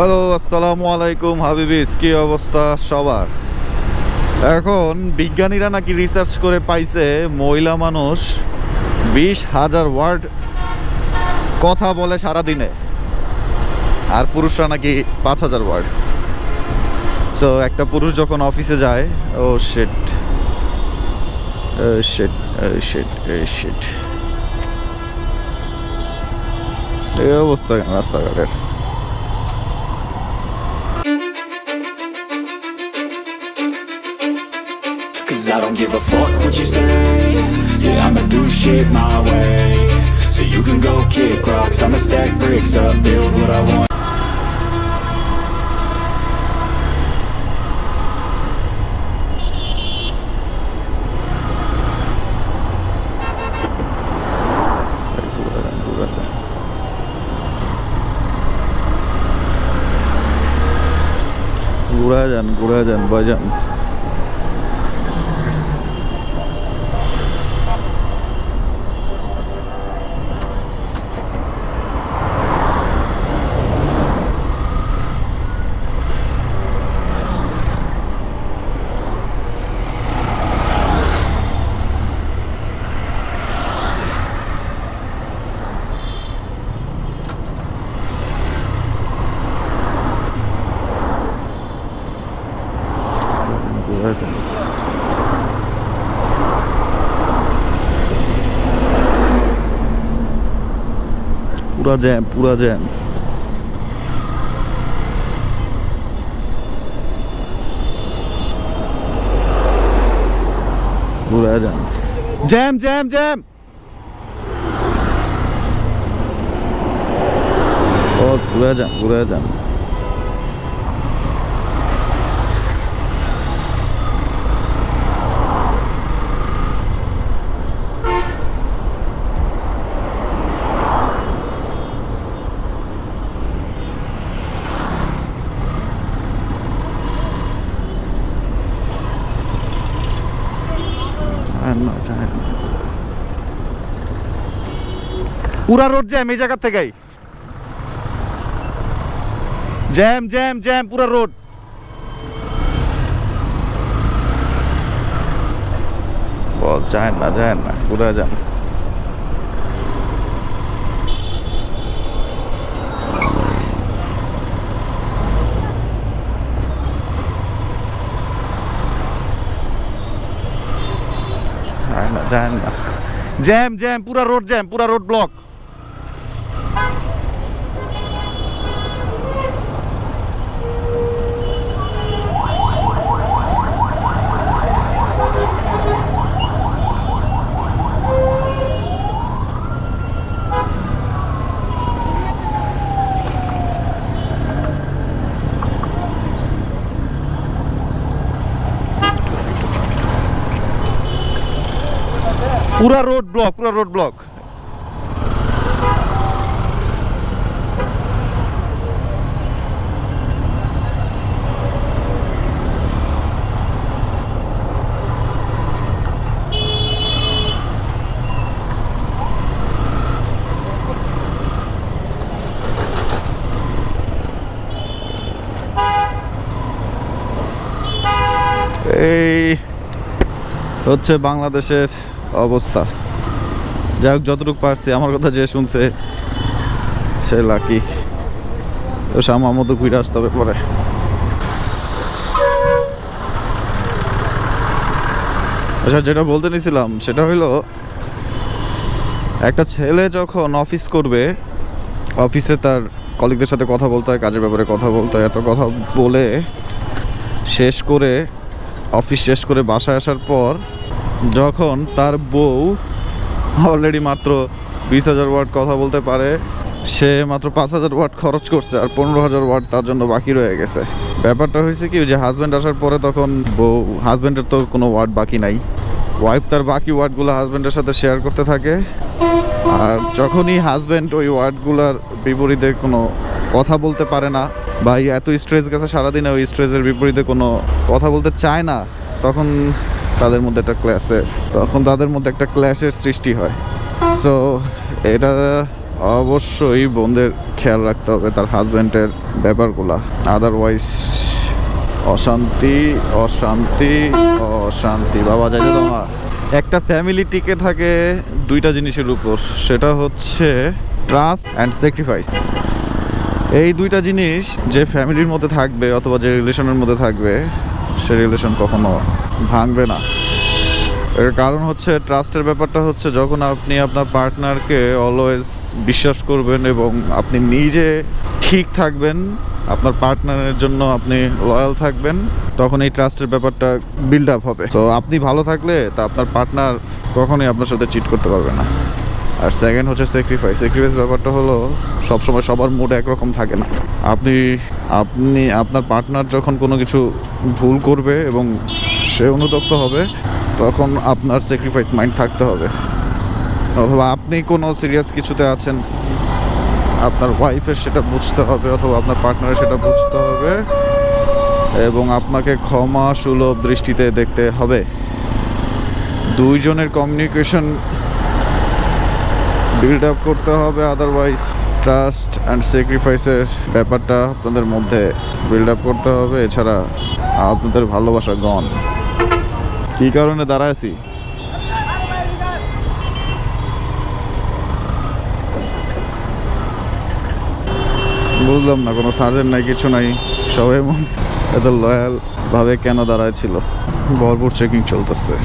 Hello, আসসালামু আলাইকুম হাবিবিস, কি অবস্থা সবার? এখন বিজ্ঞানীরা নাকি রিসার্চ করে পাইছে মহিলা মানুষ 20,000 ওয়ার্ড কথা বলে সারাদিনে, আর পুরুষরা নাকি 5,000 ওয়ার্ড। সো একটা পুরুষ যখন অফিসে যায়, ও শিট শিট শিট শিট, এই অবস্থা কেন রাস্তাঘাটের? Cause I don't give a fuck what you say. Yeah, I'ma do shit my way. So you can go kick rocks, I'ma stack bricks up, build what I want. ঘুরা যান বাজান। পুরা jam ঘুরা যান, জ্যাম জ্যাম জ্যাম। ঘুরা যান। পুরা road jam, এই জায়গা থেকেই জ্যাম জ্যাম জ্যাম, পুরা রোড। বস যায় না, পুরা যান। জ্যাম জ্যাম, পুরা রোড জ্যাম, পুরা রোড ব্লক। পুরা রোড ব্লক, পুরা রোড ব্লক। এই হচ্ছে বাংলাদেশের অবস্থা। যাই হোক, যতটুকু পারছি, আমার কথা যে শুনছে সে লাকি। আমার মতো ঘুরে আসতে হবে পরে। আচ্ছা, যেটা বলতে নিছিলাম সেটা হইলো, একটা ছেলে যখন অফিস করবে, অফিসে তার কলিগদের সাথে কথা বলতে হয়, কাজের ব্যাপারে কথা বলতে হয়, এত কথা বলে শেষ করে, অফিস শেষ করে বাসায় আসার পর, যখন তার বউ অলরেডি মাত্র 20,000 ওয়াট কথা বলতে পারে, সে মাত্র 5,000 ওয়াট খরচ করছে, আর 15,000 ওয়াট তার জন্য বাকি রয়ে গেছে। ব্যাপারটা হয়েছে কি, যে হাজব্যান্ড আসার পরে তখন বউ, হাজব্যান্ডের তো কোনো ওয়াট বাকি নাই, ওয়াইফ তার বাকি ওয়াটগুলো হাজব্যান্ডের সাথে শেয়ার করতে থাকে। আর যখনই হাজব্যান্ড ওই ওয়াটগুলার বিপরীতে কোনো কথা বলতে পারে না, বা এত স্ট্রেস গেছে সারাদিনে, ওই স্ট্রেসের বিপরীতে কোনো কথা বলতে চায় না, তখন তাদের মধ্যে একটা ক্ল্যাশের সৃষ্টি হয়। সো এটা অবশ্যই বোনদের খেয়াল রাখতে হবে তার হাজব্যান্ডের ব্যাপারগুলা, আদারওয়াইজ অশান্তি অশান্তি অশান্তি। বাবা যাইতে তো না। একটা ফ্যামিলি টিকে থাকে দুইটা জিনিসের উপর, সেটা হচ্ছে ট্রাস্ট অ্যান্ড স্যাক্রিফাইস। এই দুইটা জিনিস যে ফ্যামিলির মধ্যে থাকবে অথবা যে রিলেশনের মধ্যে থাকবে, সে রিলেশন কখনো ভাঙবে না। এর কারণ হচ্ছে ট্রাস্টের ব্যাপারটা হচ্ছে যখন আপনি আপনার পার্টনারকে অলওয়েজ বিশ্বাস করবেন এবং আপনি নিজে ঠিক থাকবেন, আপনার পার্টনারের জন্য আপনি লয়াল থাকবেন, তখন এই ট্রাস্টের ব্যাপারটা বিল্ড আপ হবে। তো আপনি ভালো থাকলে তা আপনার পার্টনার কখনোই আপনার সাথে চিট করতে পারবে না। আর সেকেন্ড হচ্ছে স্যাক্রিফাইস। স্যাক্রিফাইস ব্যাপারটা হলো সবসময় সবার মুড একরকম থাকে না। আপনি আপনার পার্টনার যখন কোনো কিছু ভুল করবে এবং সে অনুতপ্ত হবে, তখন আপনার স্যাক্রিফাইস মাইন্ড থাকতে হবে। অথবা আপনি কোনো সিরিয়াস কিছুতে আছেন, আপনার ওয়াইফের সেটা বুঝতে হবে অথবা আপনার পার্টনারের সেটা বুঝতে হবে এবং আপনাকে ক্ষমা সুলভ দৃষ্টিতে দেখতে হবে। দুইজনের কমিউনিকেশন বিল্ড আপ করতে হবে, আদারওয়াইজ ট্রাস্ট অ্যান্ড স্যাক্রিফাইসের ব্যাপারটা আপনাদের মধ্যে বিল্ড আপ করতে হবে। এছাড়া আপনাদের ভালোবাসা গন। কী কারণে দাঁড়াইছি? বুঝলাম না, কোনো সার্জেন্ট নাই, কিছু নাই, সবাই এত লয়াল ভাবে কেন দাঁড়ায় ছিল? ভরপুর চেকিং চলতেছে,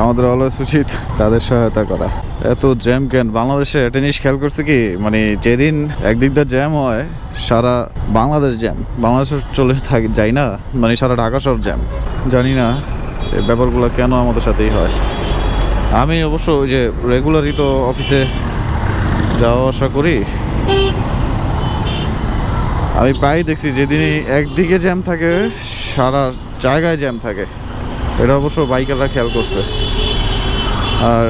আমাদের অলওয়েজ উচিত তাদের সহায়তা করা। এত জ্যাম কেন বাংলাদেশে? একটা জিনিস খেয়াল করছে কি, মানে যেদিন একদিক দিয়ে জ্যাম হয় সারা বাংলাদেশ জ্যাম, বাংলাদেশে চলে থাকে যাই না, মানে সারা ঢাকা শহর জ্যাম। জানি না এই ব্যাপারগুলো কেন আমাদের সাথেই হয়। আমি অবশ্য ওই যে রেগুলারই তো অফিসে যাওয়া আসা করি, আমি প্রায় দেখছি যেদিনই একদিকে জ্যাম থাকে সারা জায়গায় জ্যাম থাকে। এটা অবশ্য বাইকাররা খেয়াল করছে। আর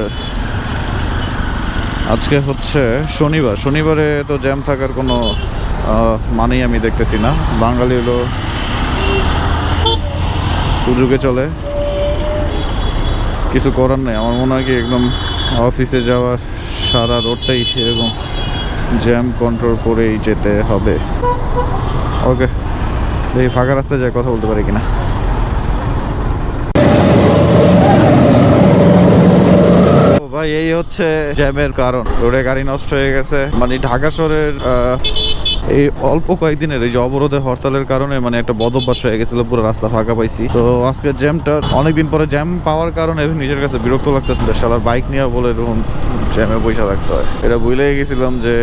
আজকে হচ্ছে শনিবার, শনিবারে তো জ্যাম থাকার কোনো মানেই আমি দেখতেছি না। বাঙালি হলো সুযোগে চলে, কিছু করার নেই। আমার মনে হয় কি একদম অফিসে যাওয়ার সারা রোডটাই এরকম জ্যাম কন্ট্রোল করেই যেতে হবে। ওকে, দেখি ফাঁকা রাস্তায় যায় কথা বলতে পারি কিনা। ভাই এই হচ্ছে জ্যামের কারণ, রোডে গাড়ি নষ্ট হয়ে গেছে। মানে ঢাকা শহরের এই অল্প কয়েকদিনের এই যে অবরোধে হরতালের কারণে মানে একটা বদভ্যাস হয়ে গেছিল, পুরো রাস্তা ফাঁকা পাইছি। তো আজকে জ্যামটা অনেকদিন পরে জ্যাম পাওয়ার কারণে নিজের কাছে বিরক্ত লাগতেছিল। শালার বাইক নিয়ে বলে এরকম জ্যামে পয়সা রাখতে হয়, এটা ভুলে গেছিলাম যে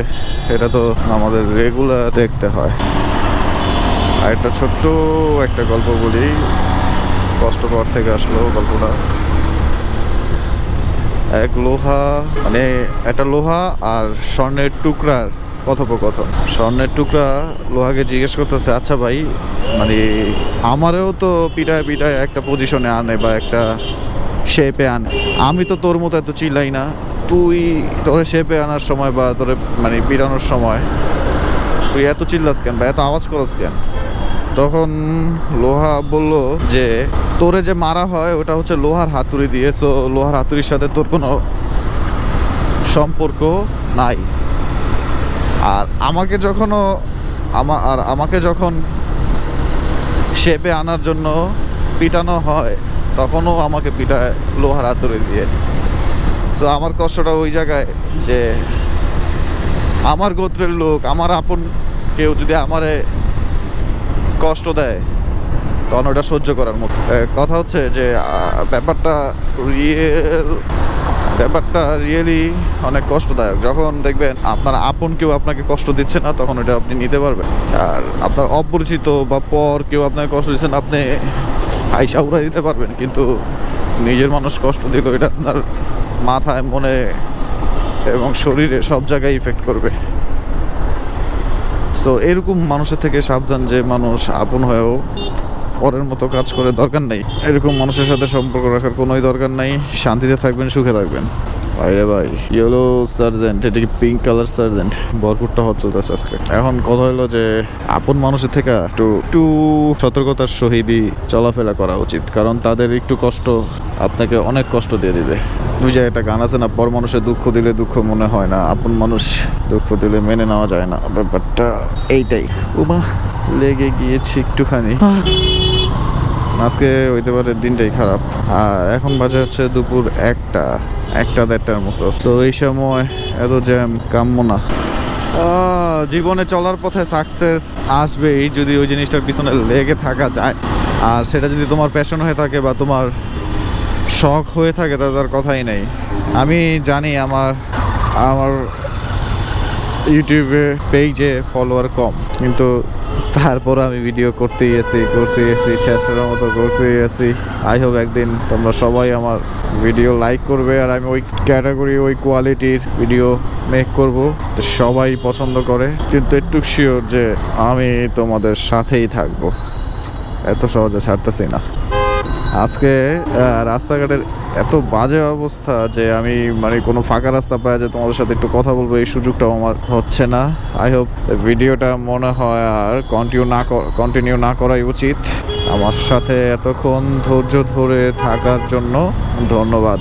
এটা তো আমাদের রেগুলার দেখতে হয়। আর একটা ছোট্ট একটা গল্প বলি, কষ্টকর থেকে আসলো গল্পটা। এক লোহা, মানে একটা লোহা আর স্বর্ণের টুকরার কথোপকথন। স্বর্ণের টুকরা লোহাকে জিজ্ঞেস করতেছে, আচ্ছা ভাই, মানে আমারও তো পিটায় পিটায় একটা পজিশনে আনে বা একটা শেপে আনে, আমি তো তোর মতো এত চিল্লাই না, তুই তোরে শেপে আনার সময় বা তোরে মানে পিটানোর সময় তুই এত চিল্লাস কেন বা এত আওয়াজ করস কেন? তখন লোহা বলল যে তোরে যে মারা হয় ওটা হচ্ছে লোহার হাতুড়ি দিয়ে, সো লোহার হাতুড়ির সাথে তোর কোনো সম্পর্ক নাই। আর আমাকে যখন শেপে আনার জন্য পিটানো হয় তখনও আমাকে পিটায় লোহার হাতুড়ি দিয়ে। সো আমার কষ্টটা ওই জায়গায় যে আমার গোত্রের লোক, আমার আপন কেউ যদি আমারে কষ্ট দেয় তখন ওটা সহ্য করার মতো। কথা হচ্ছে যে ব্যাপারটা রিয়েলি অনেক কষ্টদায়ক। যখন দেখবেন আপনার আপন কেউ আপনাকে কষ্ট দিচ্ছে না, তখন ওটা আপনি নিতে পারবেন। আর আপনার অপরিচিত বা পর কেউ আপনাকে কষ্ট দিচ্ছেন, আপনি আইসা উড়াই দিতে পারবেন, কিন্তু নিজের মানুষ কষ্ট দিল এটা আপনার মাথায়, মনে এবং শরীরে সব জায়গায় ইফেক্ট করবে। সো এরকম মানুষের থেকে সাবধান, যে মানুষ আপন হয়েও পরের মতো কাজ করে, দরকার নেই। এরকম মানুষের সাথে সম্পর্ক রাখার কোনোই দরকার নাই। শান্তিতে থাকবেন, সুখে থাকবেন। বাইরে ভাই ইয়েলো সার্জেন্ট, এটা কি পিঙ্ক কালার সার্জেন্ট, ভরপুরটা হট চলতেছে আজকে। এখন কথা হলো যে আপন মানুষের থেকে একটু সতর্কতার সহিতই চলাফেরা করা উচিত, কারণ তাদের একটু কষ্ট আপনাকে অনেক কষ্ট দিয়ে দিবে। ওই যে একটা গান আছে না, পর মানুষের দুঃখ দিলে দুঃখ মনে হয় না, আপন মানুষ দুঃখ দিলে মেনে নেওয়া যায় না, ব্যাপারটা এইটাই। ওমা লেগে গিয়েছি একটুখানি। আজকে হইতে পারে দিনটাই খারাপ। আর এখন বাজে হচ্ছে দুপুর 1-1:30 মতো। তো এই সময় এত জ্যাম কাম্য না। জীবনে চলার পথে সাকসেস আসবেই যদি ওই জিনিসটার পিছনে লেগে থাকা যায়, আর সেটা যদি তোমার প্যাশন হয়ে থাকে বা তোমার শখ হয়ে থাকে তার কথাই নেই। আমি জানি আমার ইউটিউবে পেজে ফলোয়ার কম, কিন্তু তারপর আমি ভিডিও করতেই আছি শেষের মতো করতেই আছি। আই হোপ একদিন তোমরা সবাই আমার ভিডিও লাইক করবে, আর আমি ওই ক্যাটাগরি ওই কোয়ালিটির ভিডিও মেক করব সবাই পছন্দ করে। কিন্তু একটু শিওর যে আমি তোমাদের সাথেই থাকবো, এত সহজে ছাড়তেছি না। আজকে রাস্তাঘাটের এত বাজে অবস্থা যে আমি মানে কোনো ফাঁকা রাস্তা পাই যে তোমাদের সাথে একটু কথা বলবো এই সুযোগটাও আমার হচ্ছে না। আই হোপ ভিডিওটা মনে হয় আর কন্টিনিউ না করাই উচিত। আমার সাথে এতক্ষণ ধৈর্য ধরে থাকার জন্য ধন্যবাদ।